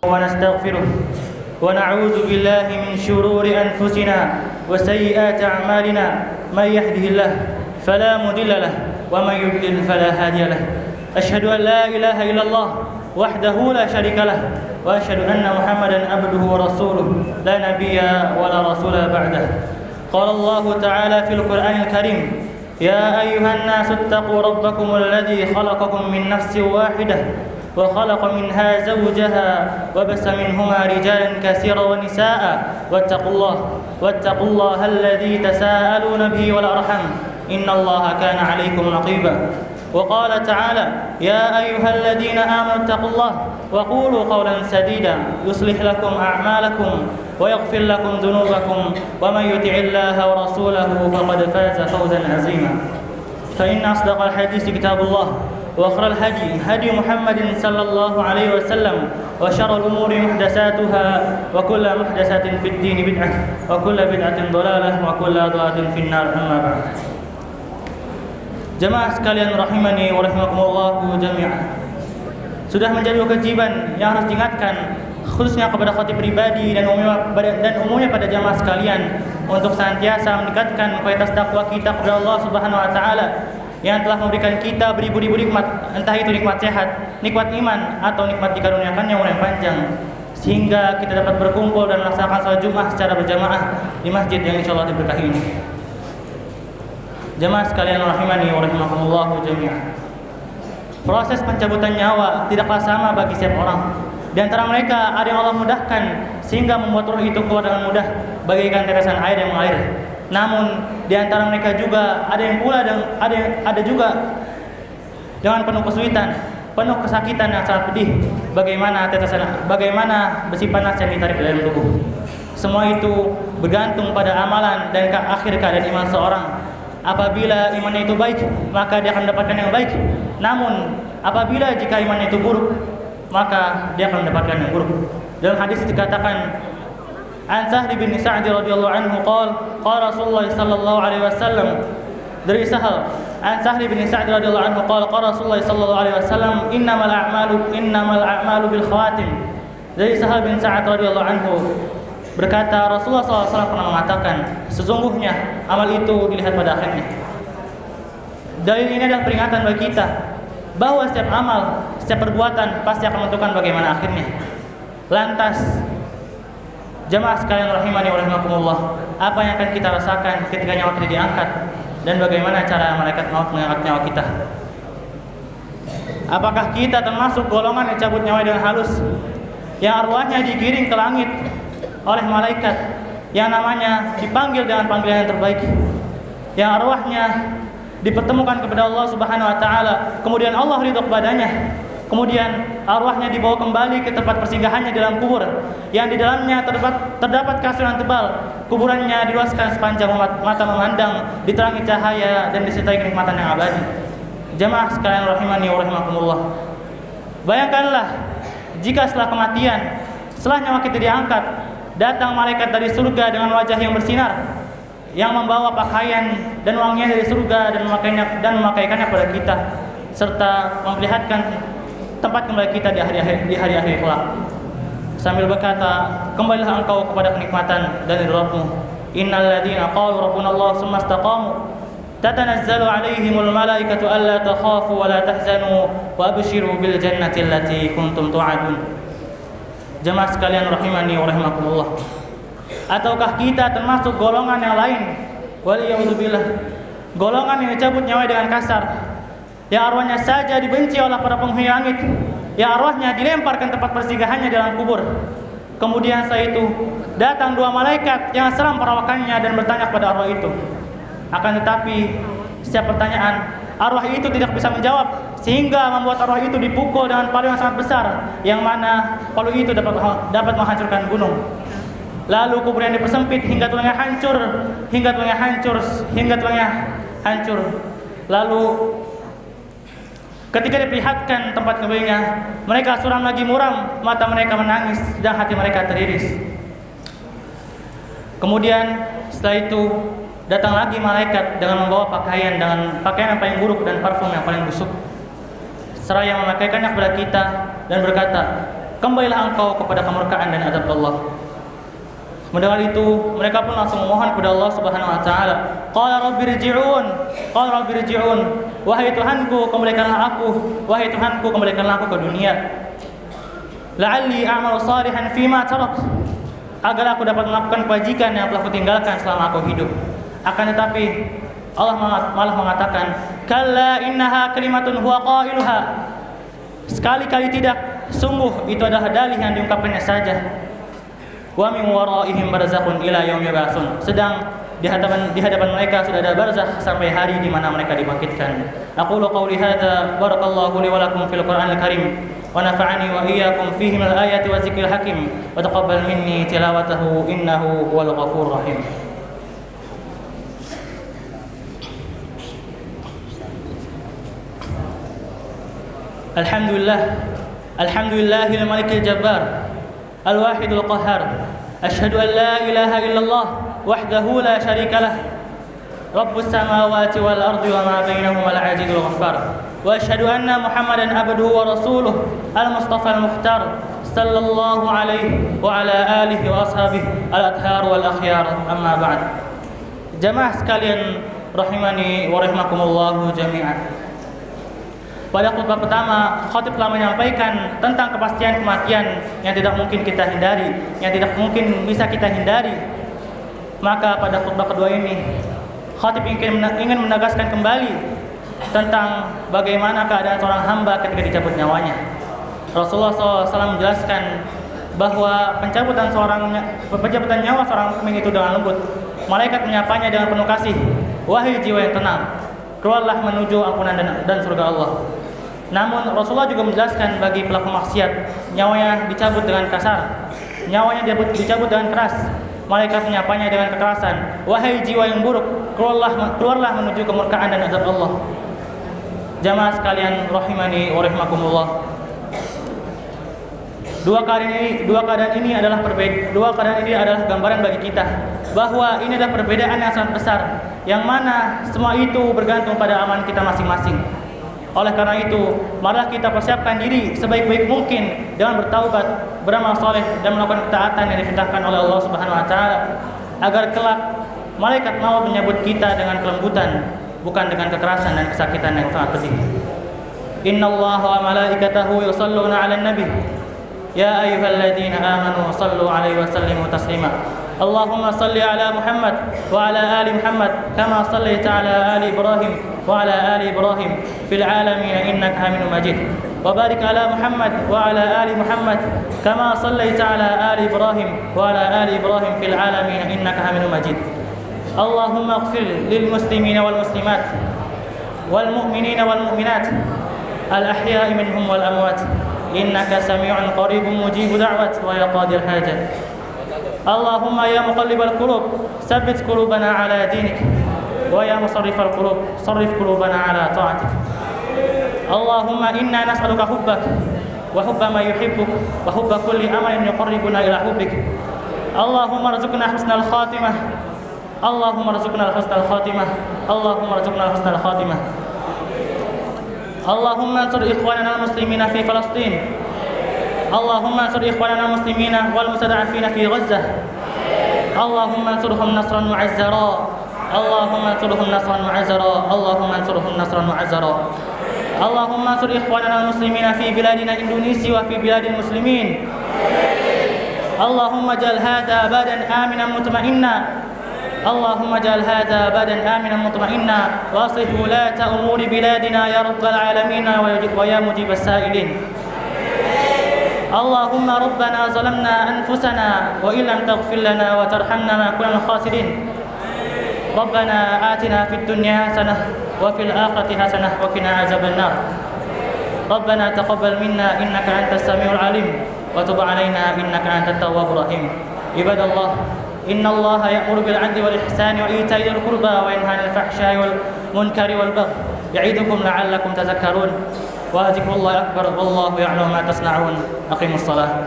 ونستغفره ونعوذ بالله من شرور أنفسنا وسيئات أعمالنا من يهده الله فلا مضل له ومن يضلل فلا هادي له أشهد أن لا إله إلا الله وحده لا شريك له وأشهد أن محمدا عبده ورسوله لا نبي ولا رسول بعده قال الله تعالى في القرآن الكريم يا أيها الناس اتقوا ربكم الذي خلقكم من نفس واحدة وخلق منها زوجها وبث منهما رجالا كثيرا ونساء واتقوا الله الذي تساءلون به والأرحام إن الله كان عليكم رقيبا وقال تعالى يا أيها الذين آمنوا اتقوا الله وقولوا قولا سديدا يصلح لكم أعمالكم ويغفر لكم ذنوبكم ومن يطع الله ورسوله فقد فاز فوزا عظيما فإن أصدق الحديث كتاب الله وخير الهدي هدي محمد صلى الله عليه وسلم وشر الأمور محدثاتها وكل محدثة في الدين بدعة وكل بدعة ضلالة وكل ضلالة في النار أما بعد. Jemaah sekalian rahimani wa rahimakumullah jami'an. Sudah menjadi kewajiban yang harus diingatkan khususnya kepada khatib pribadi dan umumnya pada jemaah sekalian untuk senantiasa meningkatkan kualitas takwa kita kepada Allah Subhanahu wa taala yang telah memberikan kita beribu-ribu nikmat, entah itu nikmat sehat, nikmat iman atau nikmat dikaruniakannya umur yang panjang, sehingga kita dapat berkumpul dan melaksanakan salat Jumat secara berjamaah di masjid yang insyaallah diberkahi ini. Jemaah sekalian rahimani wa rahimakumullah jami'an. Proses pencabutan nyawa tidaklah sama bagi setiap orang. Di antara mereka ada yang Allah mudahkan sehingga membuat ruh itu keluar dengan mudah bagaikan tetesan air yang mengalir. Namun di antara mereka juga ada yang pula dan ada juga dengan penuh kesulitan, penuh kesakitan yang sangat pedih. Bagaimana besi panas yang ditarik dalam tubuh. Semua itu bergantung pada amalan dan akhir keadaan iman seorang. Apabila imannya itu baik, maka dia akan mendapatkan yang baik. Namun apabila jika imannya itu buruk, maka dia akan mendapatkan yang buruk. Dalam hadis dikatakan An Sahl bin Sa'd radhiyallahu anhu qala Rasulullah sallallahu alaihi wasallam, dari Sahl An Sahl bin Sa'd radhiyallahu anhu qala Rasulullah sallallahu alaihi wasallam innamal a'malu bil khawatim. Dari Sahl bin Sa'd radhiyallahu anhu berkata, Rasulullah SAW pernah mengatakan, sesungguhnya amal itu dilihat pada akhirnya. Dalil ini adalah peringatan bagi kita bahwa setiap amal, setiap perbuatan pasti akan menentukan bagaimana akhirnya. Lantas, jemaah sekalian rahimani wa rahimakumullah, apa yang akan kita rasakan ketika nyawa kita diangkat dan bagaimana cara malaikat maut mengangkat nyawa kita? Apakah kita termasuk golongan yang cabut nyawa dengan halus, yang arwahnya digiring ke langit oleh malaikat yang namanya dipanggil dengan panggilan yang terbaik, yang arwahnya dipertemukan kepada Allah Subhanahu wa taala, kemudian Allah ridha kepadanya, kemudian arwahnya dibawa kembali ke tempat persinggahannya dalam kubur yang di dalamnya terdapat kasur yang tebal, kuburannya diluaskan sepanjang mata memandang, diterangi cahaya dan disertai kenikmatan yang abadi. Jemaah sekalian rahimani wa rahimakumullah, bayangkanlah jika setelah kematian, setelah nyawa kita diangkat, datang malaikat dari surga dengan wajah yang bersinar, yang membawa pakaian dan wangian dari surga dan memakaikannya kepada kita, serta memperlihatkan tempat kembali kita di hari akhir kelak, sambil berkata, kembalilah engkau kepada kenikmatan dari Rabbmu. Innal ladzina qalu rabbuna Allah tsumma istaqamu tatanazzalu alaihimul malaikatu alla takhafu wa la tahzanu wa abshiru bil jannati allati kuntum tu'adun. Jemaah sekalian rahimani wa rahimakumullah, ataukah kita termasuk golongan yang lain, waliyadzubillah, golongan yang dicabut nyawa dengan kasar, yang arwahnya saja dibenci oleh para penghuni langit, yang arwahnya dilempar ke tempat persinggahannya dalam kubur, kemudian setelah itu datang dua malaikat yang seram perawakannya dan bertanya kepada arwah itu. Akan tetapi setiap pertanyaan arwah itu tidak bisa menjawab, sehingga membuat arwah itu dipukul dengan palu yang sangat besar, yang mana palu itu dapat menghancurkan gunung. Lalu kubur yang dipersempit hingga tulangnya hancur. Lalu ketika diperlihatkan tempat kembalinya, mereka suram lagi muram, mata mereka menangis dan hati mereka teriris. Kemudian setelah itu datang lagi malaikat dengan membawa pakaian yang paling buruk dan parfum yang paling busuk, seraya memakaikannya kepada kita dan berkata, kembalilah engkau kepada kemurkaan dan azab Allah. Mendengar itu, mereka pun langsung memohon kepada Allah Subhanahu wa taala. Qala rabbirji'un, wahai Tuhanku, kembalikanlah aku, wahai Tuhanku, kembalikanlah aku ke dunia. La'alli a'malu salihan fima tarak, agar aku dapat melakukan kebajikan yang telah kutinggalkan selama aku hidup. Akan tetapi Allah malah mengatakan, kalla innaha kalimatun huwa qailuha, sekali-kali tidak, sungguh itu adalah dalih yang diungkapkannya saja. Wa min waraihim barzakhun ila yaumi yub'atsun, sedang di hadapan mereka sudah ada barzakh sampai hari di mana mereka dibangkitkan. Aqulu qawli hadza, barakallahu li wa lakum fil Qur'anil Karim, wa nafa'ani wa iyyakum fihi minal ayati wa dzikril hakim, wa taqabbal minni tilawatahu innahu huwal ghafurur rahim. Alhamdulillahil malikil jabbar, al-wahidul qahhar, asyhadu an la ilaha illallah wahdahu la syarika lah, rabbus samawati wal ardi wa ma bainahuma al-'azizul ghaffar, wa asyhadu anna Muhammadan abduhu wa rasuluh al-mustafa al-mukhtar sallallahu alaihi wa ala alihi wa ashabihi al-athhar wal akhyar, amma ba'd. Jamaah sekalian rahimani wa rahimakumullah jami'an. Pada khutbah pertama, khatib telah menyampaikan tentang kepastian kematian yang tidak mungkin kita hindari, yang tidak mungkin bisa kita hindari. Maka pada khutbah kedua ini, khatib ingin menegaskan kembali tentang bagaimana keadaan seorang hamba ketika dicabut nyawanya. Rasulullah SAW menjelaskan bahwa pencabutan nyawa seorang mukmin itu dengan lembut. Malaikat menyapanya dengan penuh kasih, wahai jiwa yang tenang, keluarlah menuju ampunan dan surga Allah. Namun Rasulullah juga menjelaskan bagi pelaku maksiat, nyawanya dicabut dengan kasar, nyawanya dicabut dengan keras. Malaikat menyapanya dengan kekerasan, wahai jiwa yang buruk, keluarlah menuju kemurkaan dan azab Allah. Jamaah sekalian rahimani wa rahimakumullah. Dua keadaan ini adalah gambaran bagi kita bahwa ini adalah perbedaan yang sangat besar, yang mana semua itu bergantung pada amalan kita masing-masing. Oleh karena itu, marilah kita persiapkan diri sebaik-baik mungkin dengan bertaubat, beramal saleh dan melakukan ketaatan yang diperintahkan oleh Allah Subhanahu wa taala, agar kelak malaikat maut menyambut kita dengan kelembutan, bukan dengan kekerasan dan kesakitan yang sangat pedih. Innallaha wa malaikatahu yusholluna 'alan nabi, ya ayyuhalladzina amanu shallu 'alaihi wa sallimu taslima. Allahumma salli ala Muhammad wa ala ali Muhammad kama sallaita ala ali Ibrahim wa ala ali Ibrahim fil alamin innaka Hamidum Majid. Wa barik ala Muhammad wa ala ali Muhammad kama sallaita ala ali Ibrahim wa ala ali Ibrahim fil alamin innaka Hamidum Majid. Allahumma ighfir lil muslimina wal muslimat wal mu'minina wal mu'minat al ahya'i minhum wal amwat innaka sami'un qaribun mujibud da'wat wa ya qadir hajat. Allahumma ya muqallibal qulub tsabbit qulubana ala dinik, wa ya musarrifal qulub sarrif qulubana ala ta'atik. Allahumma inna nas'aluka hubbak wa hubba ma yuhibbuk wa hubba kulli amalin yuqarribuna ila hubbik. Allahumma arzuqna husnal khatimah, Allahumma arzuqna husnal khatimah, Allahumma arzuqna husnal khatimah. Allahumma ansur ikhwanana al-muslimina fi Palestin, Allahumma ansur ikhwanana al-muslimina wal mustada'afina fi Gazzah. Allahumma ansurhum nasran mu'azzara, Allahumma ansurhum nasran mu'azzara, Allahumma ansurhum nasran mu'azzara. Allahumma ansur ikhwanana al-muslimina fi biladina Indonesia wa fi biladil muslimin. Allahumma ja'al hadha badan aminan mutma'inna, Allahumma ja'al hadha badan aminan mutma'inna wa aslih wulata umuri biladina ya rabbal alamin wa ya mujibas sa'ilin. Allahumma rabbana zalamna anfusana wa illam taghfir lana wa tarhamna lanakunanna minal khasirin. Rabbana atina fid dunya hasanah wa fil akhirati hasanah wa qina azabannar. Rabbana taqabbal minna innaka antas samiul alim wa tub alaina innaka antat tawwabur rahim. Ibadallah, innallaha ya'muru bil 'adli wal ihsani wa ita'i dzil qurba wa yanha 'anil fahsya'i wal munkari wal baghi ya'idukum la'allakum tadhakkarun. Wa dzikrullahi akbar wallahu ya'lamu ma tasna'un. Aqimus shalah.